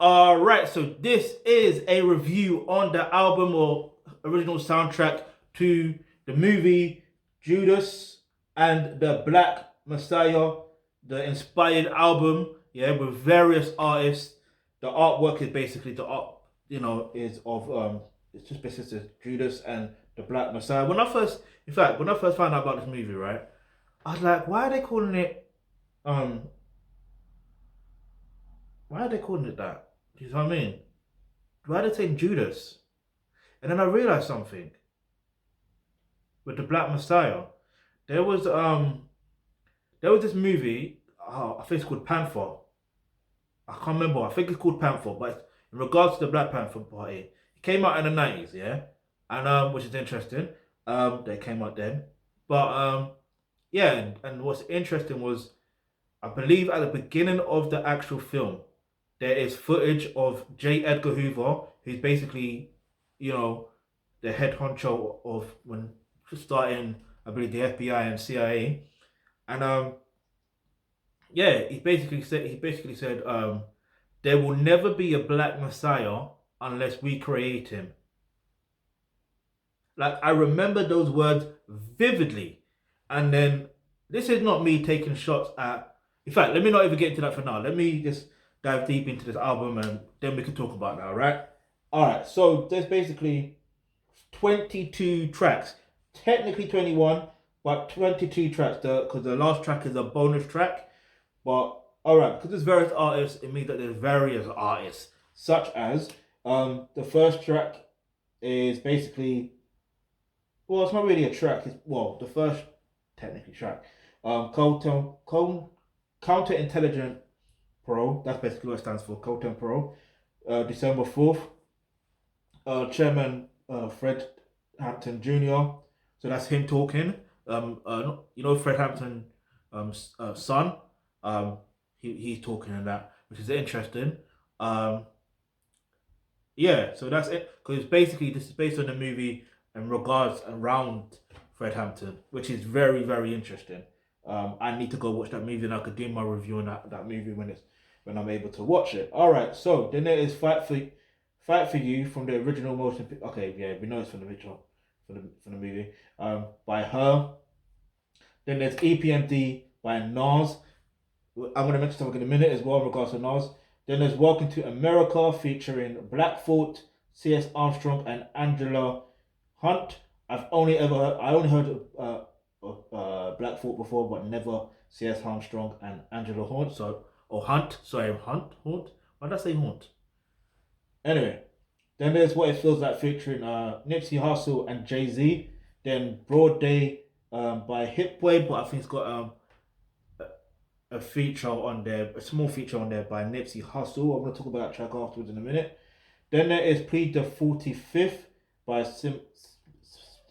Alright, so this is a review on the album or original soundtrack to the movie Judas and the Black Messiah, the inspired album, yeah, with various artists. The artwork is basically the art, is of it's just basically Judas and the Black Messiah. When I first found out about this movie, right, I was like, um, why are they calling it that? Do you know what I mean? Why are they saying Judas? And then I realized something with the Black Messiah. There was um there was this movie. I think it's called Panther. I can't remember. I think it's called Panther. But in regards to the Black Panther Party, it came out in the 90s, yeah, and which is interesting. They came out then, but yeah, and what's interesting was I believe at the beginning of the actual film there is footage of J. Edgar Hoover, who's basically, you know, the head honcho of when starting, I believe, the FBI and CIA. And yeah, he basically said there will never be a black messiah unless we create him. Like I remember those words vividly. And then this is not me taking shots at. In fact, let me not even get into that for now. Let me just dive deep into this album and then we can talk about that, right? Alright, so there's basically 22 tracks. Technically 21, but 22 tracks. Because the last track is a bonus track. But alright, because there's various artists, it means that there's various artists. Such as the first track is basically, well, it's not really a track. It's, well, the first technically track. Counter Intelligent Pro. That's basically what it stands for. Counter Pro. December 4th. Chairman Fred Hampton Jr. So that's him talking. Fred Hampton, son. He's talking in that, which is interesting. Um, yeah, so that's it. Because basically this is based on the movie and regards around Fred Hampton, which is very, very interesting. I need to go watch that movie and I could do my review on that movie when I'm able to watch it. All right, so then there is Fight for You from the original motion. Okay, yeah, we know it's from the original from the movie. By her. Then there's EPMD by Nas. I'm gonna mention something in a minute as well in regards to Nas. Then there's Welcome to America featuring Black Thought, C.S. Armstrong, and Angela Hunt. I only heard of Black Thought before, but never C.S. Armstrong and Angela Hunt. Hunt. Why did I say Hunt? Anyway, then there's What It Feels Like featuring Nipsey Hussle and Jay Z. Then Broad Day by Hit Boy, but I think it's got a feature on there, a small feature on there by Nipsey Hussle. I'm gonna talk about that track afterwards in a minute. Then there is Plead the 45th by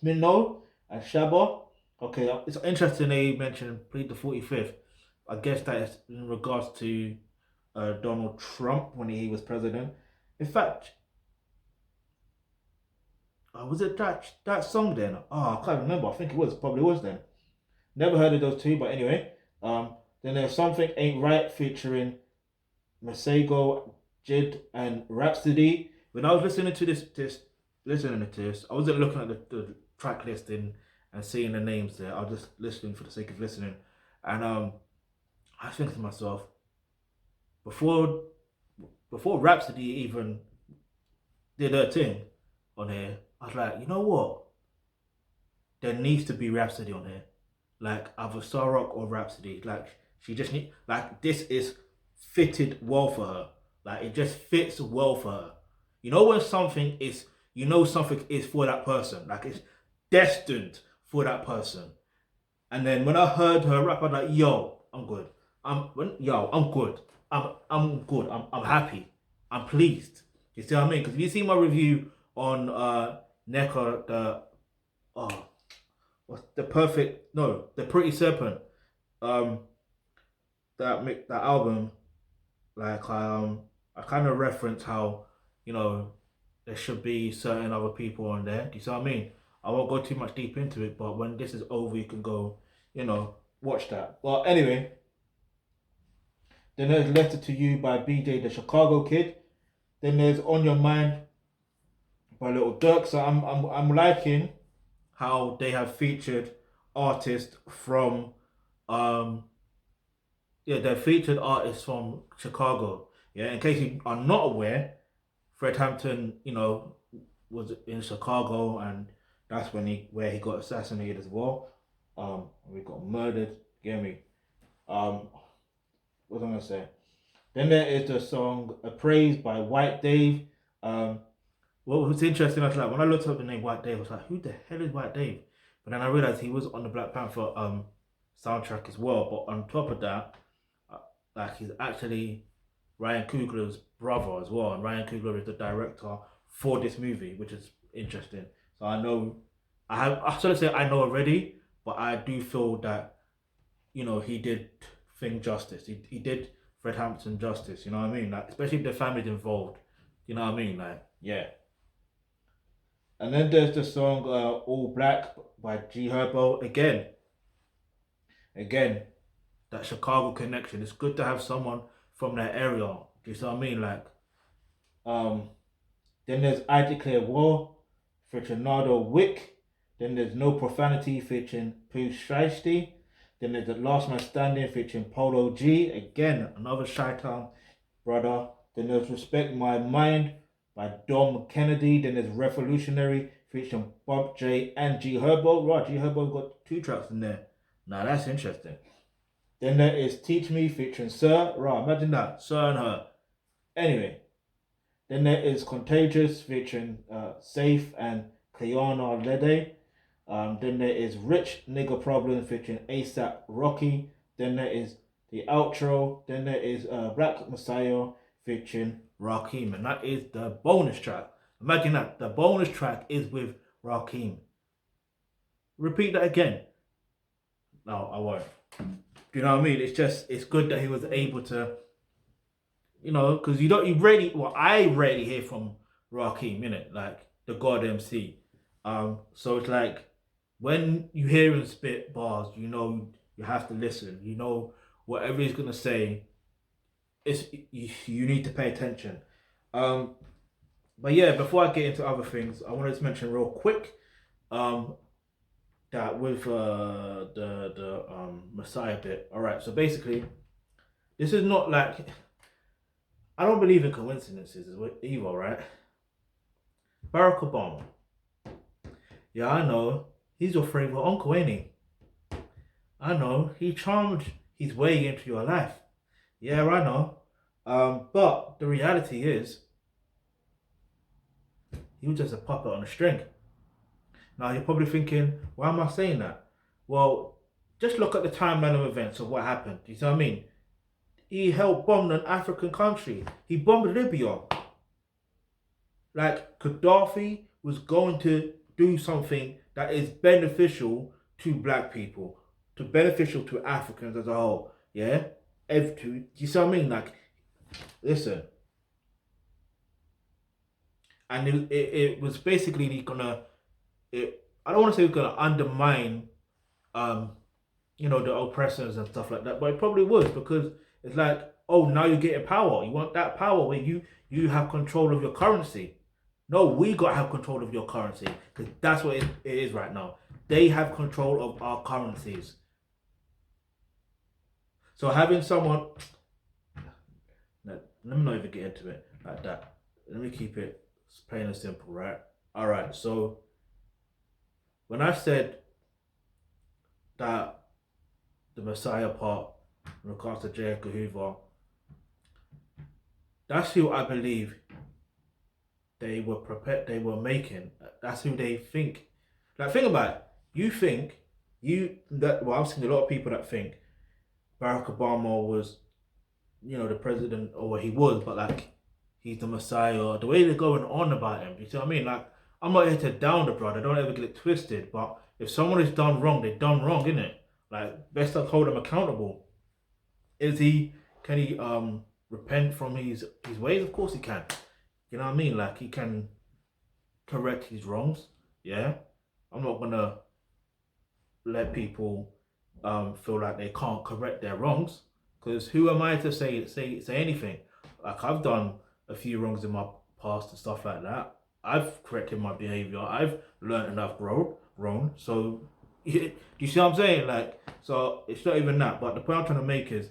Smino and Shabba. Okay, it's interesting they mentioned Plead the 45th. I guess that is in regards to Donald Trump when he was president. In fact, was it that song then? Oh, I can't remember. I think it was. Probably was then. Never heard of those two, but anyway. Then there's Something Ain't Right featuring Masego, Jid, and Rhapsody. When I was listening to this, I wasn't looking at the track listing and seeing the names there. I was just listening for the sake of listening. And I was thinking to myself, before Rhapsody even did her thing on here, I was like, you know what? There needs to be Rhapsody on here. Like either Star Rock or Rhapsody. Like she just need, like, this is fitted well for her. Like it just fits well for her. You know when something is, something is for that person. Like it's destined for that person. And then when I heard her rap, I was like, yo, I'm good. I'm good. I'm good. I'm happy. I'm pleased. You see what I mean? Because if you see my review on NECA, the Pretty Serpent, that album, like I kind of reference how there should be certain other people on there. Do you see what I mean? I won't go too much deep into it, but when this is over, you can go, watch that. Well, anyway. Then there's Letter to You by BJ the Chicago Kid. Then there's On Your Mind by Little Dirk. So I'm liking how they have featured artists from um yeah, they're featured artists from Chicago. Yeah, in case you are not aware, Fred Hampton, was in Chicago, and that's where he got assassinated as well. We got murdered. Get me? Um, what was I gonna say? Then there is the song "Praise" by White Dave. Um, what was interesting, I was like, when I looked up the name White Dave, I was like, who the hell is White Dave? But then I realized he was on the Black Panther soundtrack as well. But on top of that, like he's actually Ryan Coogler's brother as well, and Ryan Coogler is the director for this movie, which is interesting. So I sort of say I know already, but I do feel that he did Thing justice. He did Fred Hampton justice. You know what I mean? Like, especially if the family's involved. You know what I mean? Like, yeah. And then there's the song "All Black" by G Herbo. Again, that Chicago connection. It's good to have someone from that area. Do you see what I mean? Like, um, then there's I Declare War featuring Nardo Wick. Then there's No Profanity featuring Pooh Shiesty. Then there's The Last Man Standing featuring Polo G. Again, another Chi-Town brother. Then there's Respect My Mind by Dom Kennedy. Then there's Revolutionary featuring Bob J and G Herbo. Right, G Herbo got 2 tracks in there. Now that's interesting. Then there is Teach Me featuring Sir. Right, imagine that. Sir and her. Anyway. Then there is Contagious featuring Safe and Cleona Lede. Then there is Rich Nigga Problem featuring ASAP Rocky. Then there is the outro. Then there is Black Messiah featuring Rakim. And that is the bonus track. Imagine that. The bonus track is with Rakim. Repeat that again. No, I won't. Do you know what I mean? It's good that he was able to, because I rarely hear from Rakim, innit? Like, the God MC. So it's like, when you hear him spit bars, you have to listen. Whatever he's gonna say, you need to pay attention. But yeah, before I get into other things, I wanted to mention real quick, that with the Messiah bit. All right, so basically, this is not like, I don't believe in coincidences either, right? Barack Obama. Yeah, I know. He's your favorite uncle, ain't he? I know. He charmed his way into your life. Yeah, I know. But the reality is, he was just a puppet on a string. Now, you're probably thinking, why am I saying that? Well, just look at the timeline of events of what happened. You see what I mean? He helped bomb an African country. He bombed Libya. Like, Gaddafi was going to do something that is beneficial to black people, beneficial to Africans as a whole. Yeah? You see what I mean? Like, listen. And it was basically I don't want to say it's gonna undermine the oppressors and stuff like that, but it probably was, because it's like, oh, now you're getting power. You want that power where you have control of your currency. No, we got to have control of your currency, because that's what it is right now. They have control of our currencies. So having someone, let me not even get into it like that. Let me keep it plain and simple, right? All right. So when I said that the Messiah part in regards to J. Edgar Hoover, that's who I believe they were making. That's who they think. Like, think about it. I've seen a lot of people that think Barack Obama was, the president, or he was, but like, he's the Messiah. The way they're going on about him, you see what I mean? Like, I'm not here to down the brother, don't ever get it twisted, but if someone is done wrong, they're done wrong, innit? Like, best to hold them accountable. Can he repent from his ways? Of course he can. You know what I mean? Like, he can correct his wrongs. Yeah? I'm not gonna let people feel like they can't correct their wrongs, because who am I to say anything? Like, I've done a few wrongs in my past and stuff like that. I've corrected my behavior. I've learned and I've grown. So, do you see what I'm saying? Like, so it's not even that. But the point I'm trying to make is,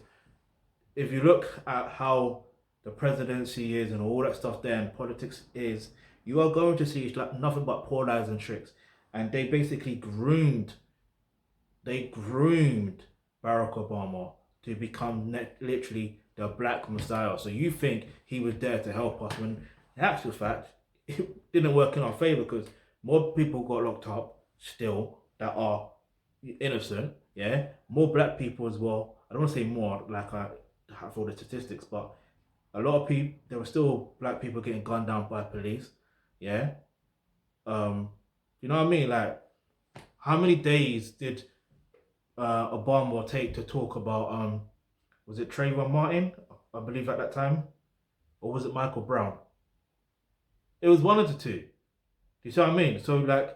if you look at how the presidency is and all that stuff there and politics is, you are going to see it's like nothing but poor lies and tricks. And they basically groomed Barack Obama to become literally the black messiah. So you think he was there to help us, when in actual fact it didn't work in our favor, because more people got locked up still that are innocent. Yeah, more black people as well. I don't want to say more, like I have all the statistics, but a lot of people, there were still black people getting gunned down by police. Yeah, you know what I mean? Like, how many days did Obama take to talk about was it Trayvon Martin, I believe at that time, or was it Michael Brown? It was one of the two. Do you see what I mean? So like,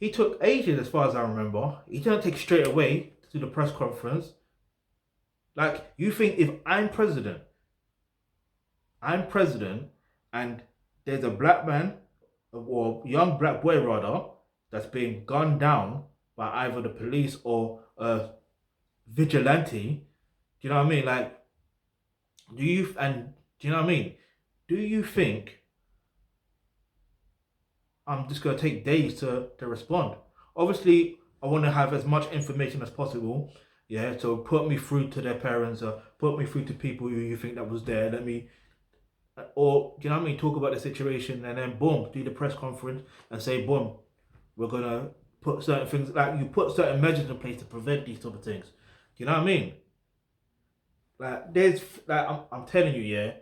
he took ages as far as I remember. He didn't take straight away to do the press conference. Like, you think if I'm president, and there's a black man, or young black boy rather, that's being gunned down by either the police or a vigilante, do you know what I mean? Like, do you know what I mean? Do you think I'm just gonna take days to respond? Obviously, I want to have as much information as possible. Yeah, so put me through to their parents, or put me through to people who you think that was there. Let me, or do you know what I mean? Talk about the situation, and then boom, do the press conference and say, boom, we're gonna put certain things, like you put certain measures in place to prevent these sort of things. Do you know what I mean? Like, there's, like, I'm telling you, yeah,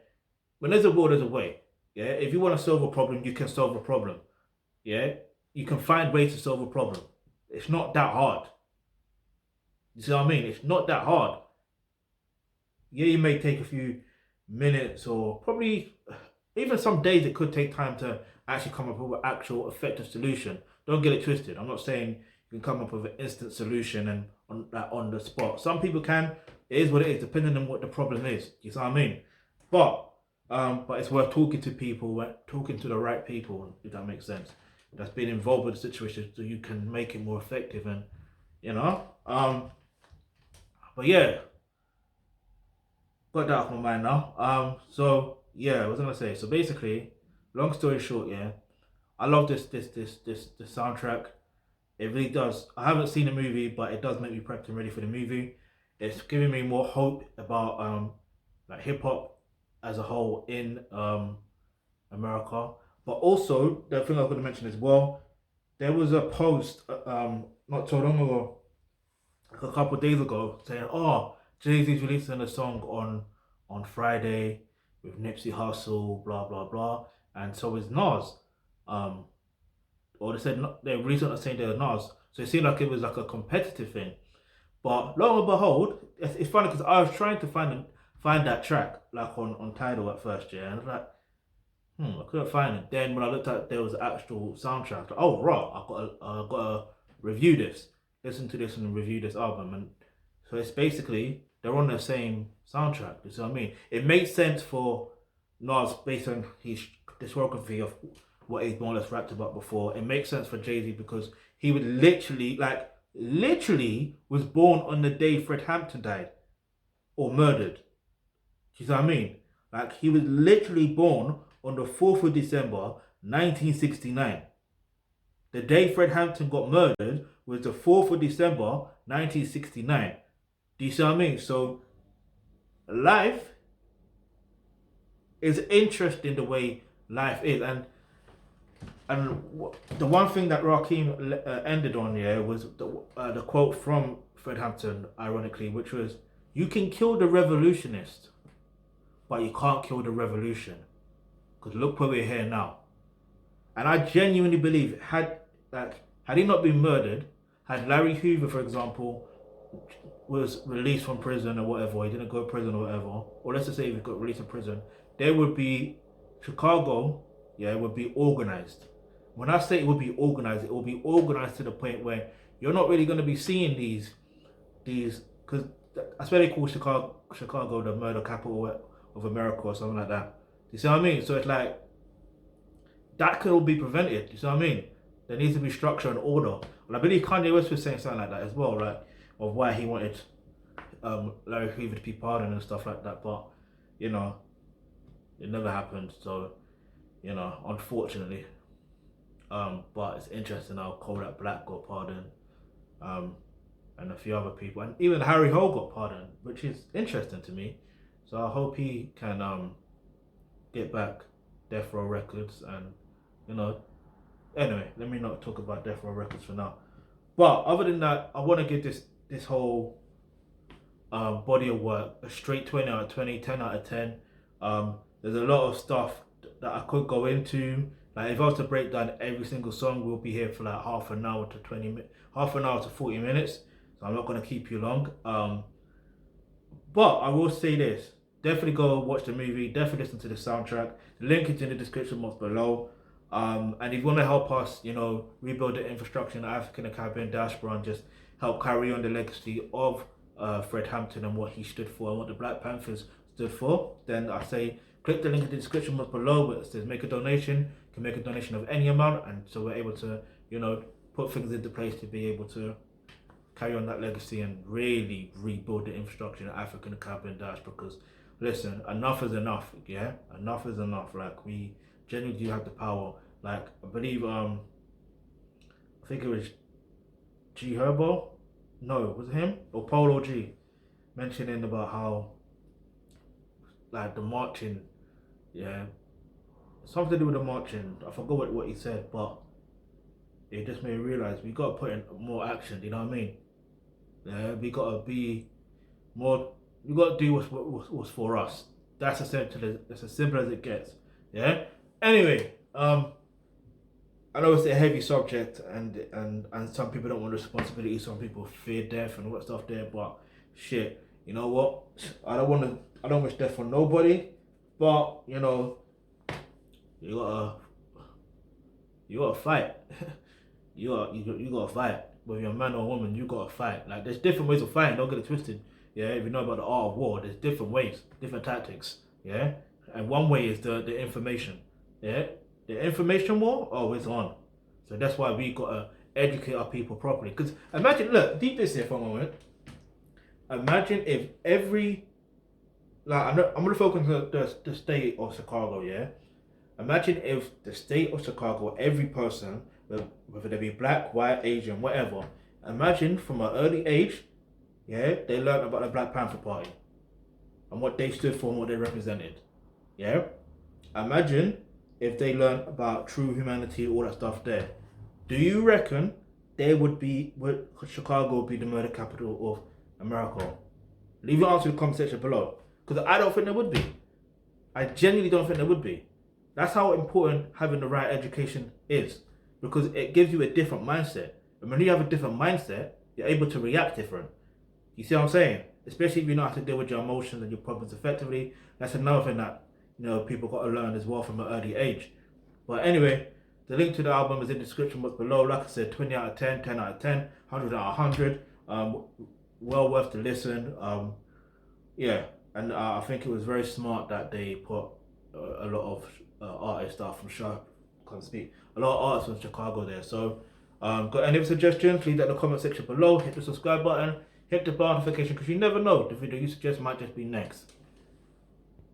when there's a will, there's a way. Yeah, if you want to solve a problem, you can solve a problem. Yeah, you can find ways to solve a problem. It's not that hard. You see what I mean? It's not that hard. Yeah, you may take a few minutes, or probably even some days. It could take time to actually come up with an actual effective solution. Don't get it twisted. I'm not saying you can come up with an instant solution and on the spot. Some people can. It is what it is, depending on what the problem is. You see what I mean? But it's worth talking to people, talking to the right people, if that makes sense. That's been involved with the situation, so you can make it more effective, and you know. But yeah, got that off my mind now. So yeah, what was I gonna say? So basically, long story short, yeah, I love this soundtrack. It really does. I haven't seen the movie, but it does make me prepped and ready for the movie. It's giving me more hope about like hip hop as a whole in America. But also, the thing I was going to mention as well, there was a post not so long ago, like a couple of days ago, saying, "Oh, Jay-Z's releasing a song on Friday with Nipsey Hussle, blah blah blah," and so is Nas. Or they said they recently saying they're Nas, so it seemed like it was like a competitive thing. But lo and behold, it's funny because I was trying to find that track like on Tidal at first, yeah, and I was like, I couldn't find it. Then when I looked at, there was an actual soundtrack. Like, oh right, I gotta review this, listen to this, and review this album. And so it's basically they're on the same soundtrack. You see what I mean? It makes sense for Nas based on his discography of what he's more or less rapped about before. It makes sense for Jay-Z because he would literally was born on the day Fred Hampton died or murdered. You see what I mean? Like, he was literally born on the 4th of December 1969. The day Fred Hampton got murdered was the 4th of December 1969. Do you see what I mean? So life is interesting, the way life is. And the one thing that Rakim ended on, yeah, was the quote from Fred Hampton, ironically, which was, "You can kill the revolutionist, but you can't kill the revolution." Because look where we're here now. And I genuinely believe, had he not been murdered, had Larry Hoover, for example, was released from prison or whatever, he didn't go to prison or whatever, or let's just say he got released from prison, there would be Chicago, yeah, would be organized. When I say it would be organized, it will be organized to the point where you're not really going to be seeing these, because that's why they call Chicago the murder capital of America or something like that. You see what I mean? So it's like that could all be prevented. You see what I mean? There needs to be structure and order. And I believe Kanye West was saying something like that as well, right? Of why he wanted Larry Hoover to be pardoned and stuff like that. But you know, it never happened. So you know, unfortunately. But it's interesting how Kodak Black got pardoned, and a few other people, and even Harry Hole got pardoned, which is interesting to me. So I hope he can get back Death Row Records, and you know. Anyway, let me not talk about Death Row Records for now. But other than that, I want to give this whole body of work a straight 20 out of 20, 10 out of 10. There's a lot of stuff that I could go into. Like if I was to break down every single song, we'll be here for like half an hour to 40 minutes. So I'm not going to keep you long. But I will say this. Definitely go watch the movie. Definitely listen to the soundtrack. The link is in the description box below. And if you want to help us, you know, rebuild the infrastructure in the African and Caribbean diaspora and just help carry on the legacy of Fred Hampton and what he stood for and what the Black Panthers stood for, then I say click the link in the description box below where it says make a donation. You can make a donation of any amount, and so we're able to, you know, put things into place to be able to carry on that legacy and really rebuild the infrastructure in the African and Caribbean diaspora. Because listen, enough is enough. Yeah, enough is enough. Like we genuinely do have the power. Like I believe I think it was G Herbo, no, was it him or Polo G, mentioning about how like the marching, yeah, something to do with the marching. I forgot what he said, but it just made me realize we gotta put in more action. You know what I mean? Yeah, we gotta be more. We gotta do what's for us. That's as simple as it gets. Yeah. Anyway, I know it's a heavy subject, and some people don't want responsibility. Some people fear death and all that stuff there. But shit, you know what? I don't wish death on nobody. But you know, you gotta fight. you gotta fight. Whether you're a man or a woman, you gotta fight. Like there's different ways of fighting. Don't get it twisted. Yeah, if you know about the art of war, there's different ways, different tactics. Yeah, and one way is the information. Yeah. The information war, oh, it's on. So that's why we gotta educate our people properly. Because imagine, look, deep this here for a moment. Imagine if every, like, I'm gonna focus on the state of Chicago, yeah? Imagine if the state of Chicago, every person, whether they be black, white, Asian, whatever, imagine from an early age, yeah, they learned about the Black Panther Party and what they stood for and what they represented, yeah? Imagine if they learn about true humanity, all that stuff there, do you reckon Chicago would be the murder capital of America? Leave your answer in the comment section below. Because I don't think there would be. I genuinely don't think there would be. That's how important having the right education is. Because it gives you a different mindset. And when you have a different mindset, you're able to react different. You see what I'm saying? Especially if you know how to deal with your emotions and your problems effectively. That's another thing that, you know, people got to learn as well from an early age. But anyway, the link to the album is in the description box below. Like I said, 20 out of 10, 10 out of 10, 100 out of 100. Well worth the listen. Yeah, and I think it was very smart that they put a lot of artists out from a lot of artists from Chicago there. So, got any suggestions? Leave that in the comment section below. Hit the subscribe button. Hit the bell notification because you never know, the video you suggest might just be next.